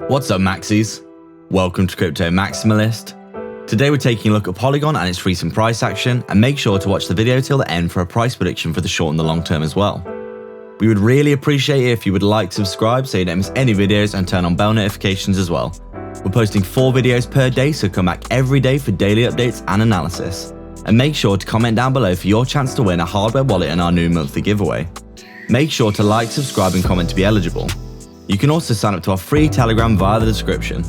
What's up, Maxis? Welcome to Crypto Maximalist. Today we're taking a look at Polygon and its recent price action, and make sure to watch the video till the end for a price prediction for the short and the long term as well. We would really appreciate it if you would like to subscribe so you don't miss any videos, and turn on bell notifications as well. We're posting 4 videos per day, so come back every day for daily updates and analysis. And make sure to comment down below for your chance to win a hardware wallet in our new monthly giveaway. Make sure to like, subscribe and comment to be eligible. You can also sign up to our free Telegram via the description.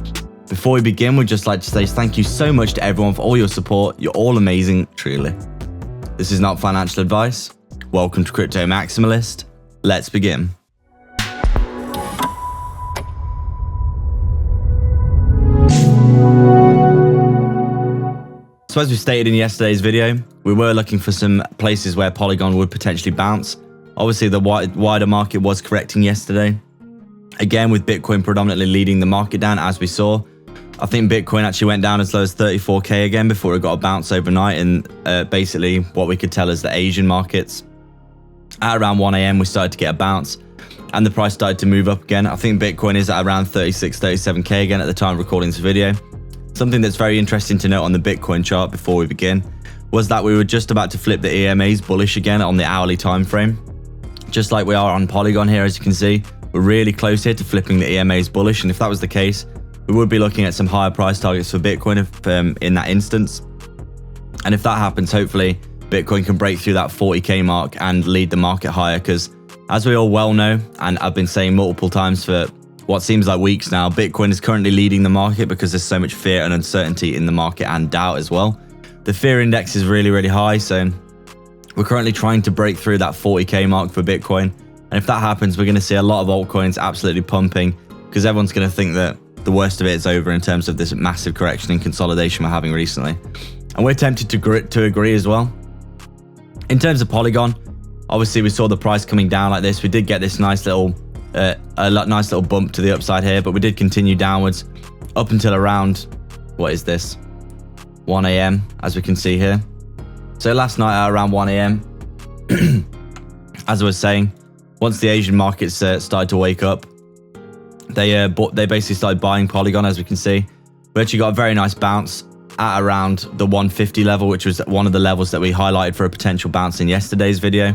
Before we begin, we'd just like to say thank you so much to everyone for all your support. You're all amazing, truly. This is not financial advice. Welcome to Crypto Maximalist. Let's begin. So as we stated in yesterday's video, we were looking for some places where Polygon would potentially bounce. Obviously, the wider market was correcting yesterday. Again, with Bitcoin predominantly leading the market down, as we saw. I think Bitcoin actually went down as low as 34k again before it got a bounce overnight. And basically what we could tell is the Asian markets, at around 1 AM, we started to get a bounce and the price started to move up again. I think Bitcoin is at around 36, 37k again at the time of recording this video. Something that's very interesting to note on the Bitcoin chart before we begin was that we were just about to flip the EMAs bullish again on the hourly time frame. Just like we are on Polygon here, as you can see. We're really close here to flipping the EMAs bullish, and if that was the case, we would be looking at some higher price targets for Bitcoin in that instance. And if that happens, hopefully Bitcoin can break through that 40k mark and lead the market higher, because as we all well know, and I've been saying multiple times for what seems like weeks now, Bitcoin is currently leading the market because there's so much fear and uncertainty in the market, and doubt as well. The fear index is really, really high, so we're currently trying to break through that 40k mark for Bitcoin. And if that happens, we're going to see a lot of altcoins absolutely pumping, because everyone's going to think that the worst of it is over in terms of this massive correction and consolidation we're having recently. And we're tempted to agree as well. In terms of Polygon, obviously we saw the price coming down like this. We did get this nice little bump to the upside here, but we did continue downwards up until around, what is this, 1 AM, as we can see here. So last night at around 1 AM, as I was saying, once the Asian markets started to wake up, they basically started buying Polygon, as we can see. We actually got a very nice bounce at around the 150 level, which was one of the levels that we highlighted for a potential bounce in yesterday's video.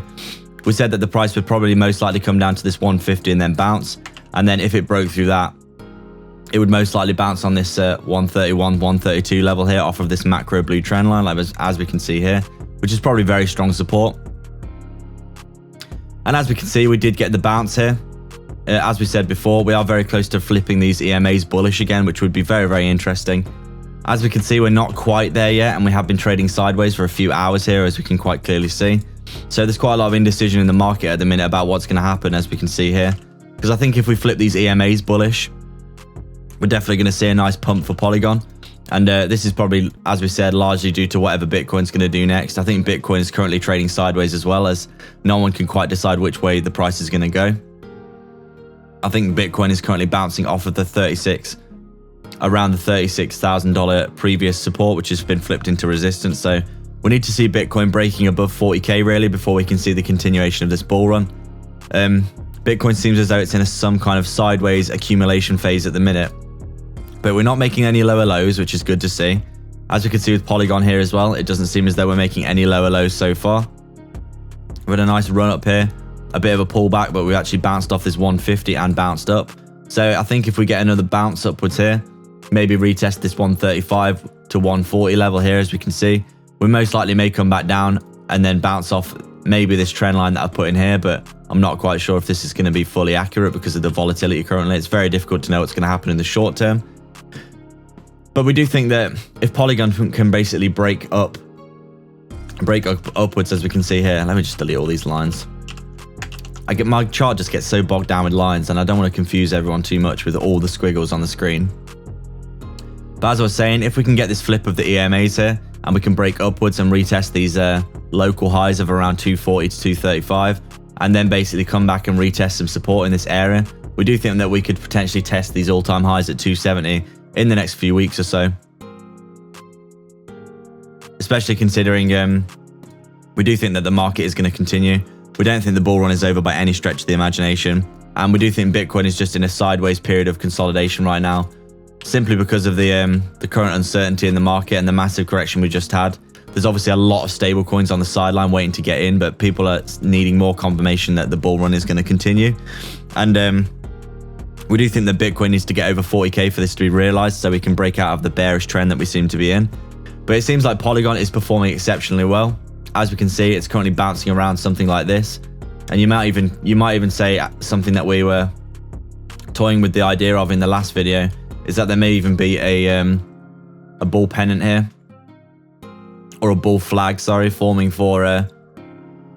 We said that the price would probably most likely come down to this 150 and then bounce. And then if it broke through that, it would most likely bounce on this 131, 132 level here off of this macro blue trend line, like as we can see here, which is probably very strong support. And as we can see, we did get the bounce here. As we said before, we are very close to flipping these EMAs bullish again, which would be very, very interesting. As we can see, we're not quite there yet, and we have been trading sideways for a few hours here, as we can quite clearly see. So there's quite a lot of indecision in the market at the minute about what's going to happen, as we can see here. Because I think if we flip these EMAs bullish, we're definitely going to see a nice pump for Polygon. And this is probably, as we said, largely due to whatever Bitcoin's going to do next. I think Bitcoin is currently trading sideways as well, as no one can quite decide which way the price is going to go. I think Bitcoin is currently bouncing off of the around the $36,000 previous support, which has been flipped into resistance. So we need to see Bitcoin breaking above 40k really before we can see the continuation of this bull run. Bitcoin seems as though it's in some kind of sideways accumulation phase at the minute. But we're not making any lower lows, which is good to see. As we can see with Polygon here as well, it doesn't seem as though we're making any lower lows so far. We had a nice run up here, a bit of a pullback, but we actually bounced off this 150 and bounced up. So I think if we get another bounce upwards here, maybe retest this 135 to 140 level here, as we can see, we most likely may come back down and then bounce off maybe this trend line that I put in here, but I'm not quite sure if this is going to be fully accurate because of the volatility currently. It's very difficult to know what's going to happen in the short term. But we do think that if Polygon can basically break up upwards, as we can see here. Let me just delete all these lines. My chart just gets so bogged down with lines, and I don't want to confuse everyone too much with all the squiggles on the screen. But as I was saying, if we can get this flip of the EMAs here, and we can break upwards and retest these local highs of around 240 to 235, and then basically come back and retest some support in this area, we do think that we could potentially test these all-time highs at 270 in the next few weeks or so. Especially considering we do think that the market is going to continue. We don't think the bull run is over by any stretch of the imagination. And we do think Bitcoin is just in a sideways period of consolidation right now, simply because of the current uncertainty in the market and the massive correction we just had. There's obviously a lot of stable coins on the sideline waiting to get in, but people are needing more confirmation that the bull run is going to continue. And we do think that Bitcoin needs to get over 40k for this to be realized, so we can break out of the bearish trend that we seem to be in. But it seems like Polygon is performing exceptionally well. As we can see, it's currently bouncing around something like this. And you might even say something that we were toying with the idea of in the last video, is that there may even be a bull pennant here, or a bull flag, sorry, forming for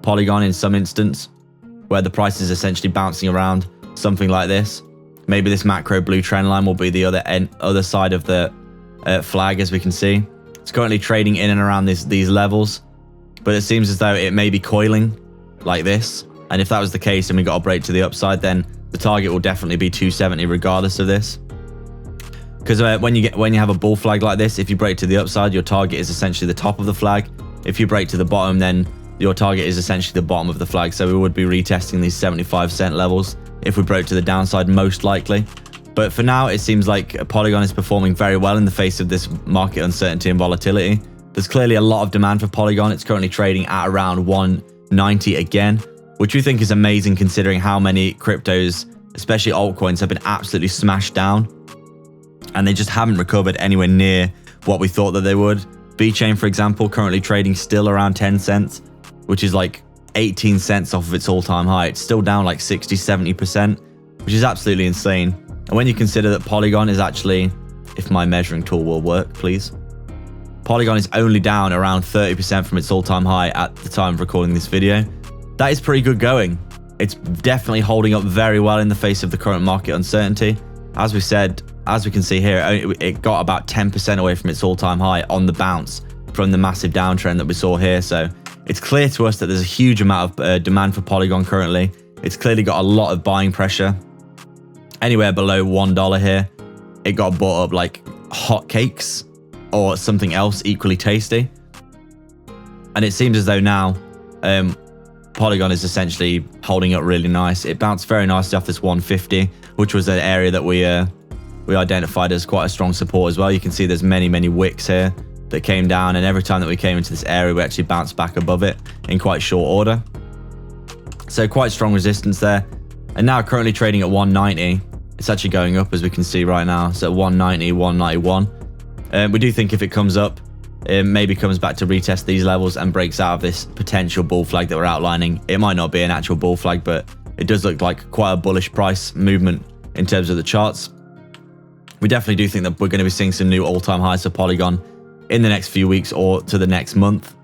Polygon in some instance, where the price is essentially bouncing around something like this. Maybe this macro blue trend line will be the other side of the flag, as we can see. It's currently trading in and around these levels, but it seems as though it may be coiling like this. And if that was the case and we got a break to the upside, then the target will definitely be 270 regardless of this. Because when you have a bull flag like this, if you break to the upside, your target is essentially the top of the flag. If you break to the bottom, then your target is essentially the bottom of the flag. So we would be retesting these 75-cent levels if we broke to the downside, most likely. But for now, it seems like Polygon is performing very well in the face of this market uncertainty and volatility. There's clearly a lot of demand for Polygon. It's currently trading at around 190 again, which we think is amazing considering how many cryptos, especially altcoins, have been absolutely smashed down. And they just haven't recovered anywhere near what we thought that they would. B-Chain, for example, currently trading still around 10 cents, which is like 18 cents off of its all-time high. It's still down like 60-70%, which is absolutely insane. And when you consider that Polygon is actually, if my measuring tool will work, please. Polygon is only down around 30% from its all-time high at the time of recording this video. That is pretty good going. It's definitely holding up very well in the face of the current market uncertainty. As we said, as we can see here, it got about 10% away from its all-time high on the bounce from the massive downtrend that we saw here. So it's clear to us that there's a huge amount of demand for Polygon currently. It's clearly got a lot of buying pressure. Anywhere below $1 here, it got bought up like hotcakes or something else equally tasty. And it seems as though now Polygon is essentially holding up really nice. It bounced very nicely off this 150, which was an area that we identified as quite a strong support as well. You can see there's many wicks here that came down, and every time that we came into this area, we actually bounced back above it in quite short order. So quite strong resistance there. And now currently trading at 190. It's actually going up, as we can see right now. So 190, 191. We do think if it comes up, it maybe comes back to retest these levels and breaks out of this potential bull flag that we're outlining. It might not be an actual bull flag, but it does look like quite a bullish price movement in terms of the charts. We definitely do think that we're going to be seeing some new all-time highs for Polygon in the next few weeks or to the next month,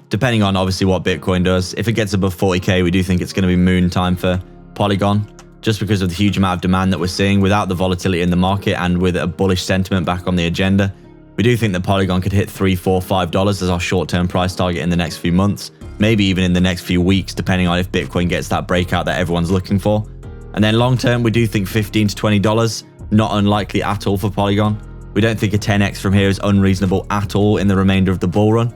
depending on obviously what Bitcoin does. If it gets above 40k, we do think it's going to be moon time for Polygon, just because of the huge amount of demand that we're seeing without the volatility in the market and with a bullish sentiment back on the agenda. We do think that Polygon could hit $3, $4, $5 as our short-term price target in the next few months, maybe even in the next few weeks, depending on if Bitcoin gets that breakout that everyone's looking for. And then long-term, we do think $15 to $20, not unlikely at all for Polygon. We don't think a 10x from here is unreasonable at all in the remainder of the bull run.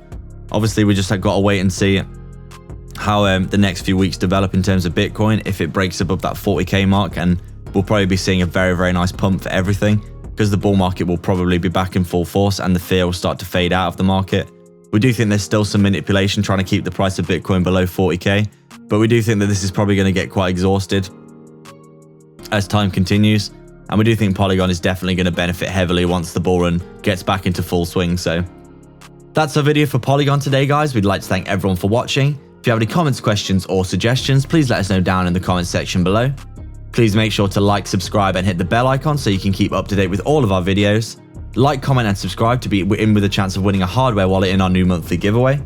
Obviously, we just have got to wait and see how the next few weeks develop in terms of Bitcoin. If it breaks above that 40k mark, and we'll probably be seeing a very nice pump for everything, because the bull market will probably be back in full force and the fear will start to fade out of the market. We do think there's still some manipulation trying to keep the price of Bitcoin below 40k, but we do think that this is probably going to get quite exhausted as time continues. And we do think Polygon is definitely going to benefit heavily once the bull run gets back into full swing. So that's our video for Polygon today, guys. We'd like to thank everyone for watching. If you have any comments, questions, or suggestions, please let us know down in the comments section below. Please make sure to like, subscribe, and hit the bell icon so you can keep up to date with all of our videos. Like, comment, and subscribe to be in with a chance of winning a hardware wallet in our new monthly giveaway.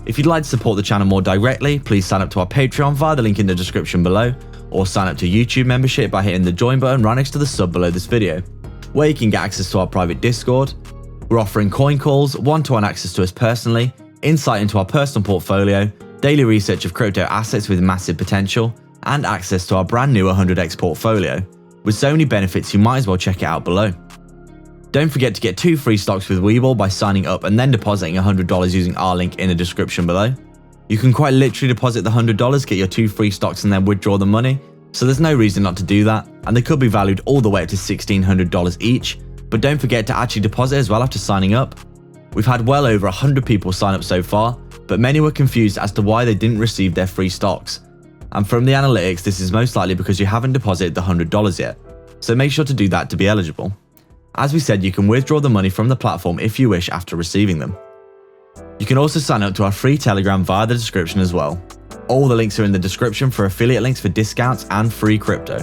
If you'd like to support the channel more directly, please sign up to our Patreon via the link in the description below, or sign up to YouTube membership by hitting the join button right next to the sub below this video, where you can get access to our private Discord. We're offering coin calls, one-to-one access to us personally, insight into our personal portfolio, daily research of crypto assets with massive potential, and access to our brand new 100x portfolio. With so many benefits, you might as well check it out below. Don't forget to get 2 free stocks with Webull by signing up and then depositing $100 using our link in the description below. You can quite literally deposit the $100, get your 2 free stocks, and then withdraw the money So there's no reason not to do that, and they could be valued all the way up to $1,600 each, but don't forget to actually deposit as well after signing up. We've had well over 100 people sign up so far, but many were confused as to why they didn't receive their free stocks. And from the analytics, this is most likely because you haven't deposited the $100 yet, so make sure to do that to be eligible. As we said, you can withdraw the money from the platform if you wish after receiving them. You can also sign up to our free Telegram via the description as well. All the links are in the description for affiliate links for discounts and free crypto.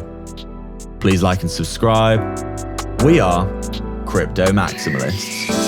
Please like and subscribe. We are Crypto Maximalists.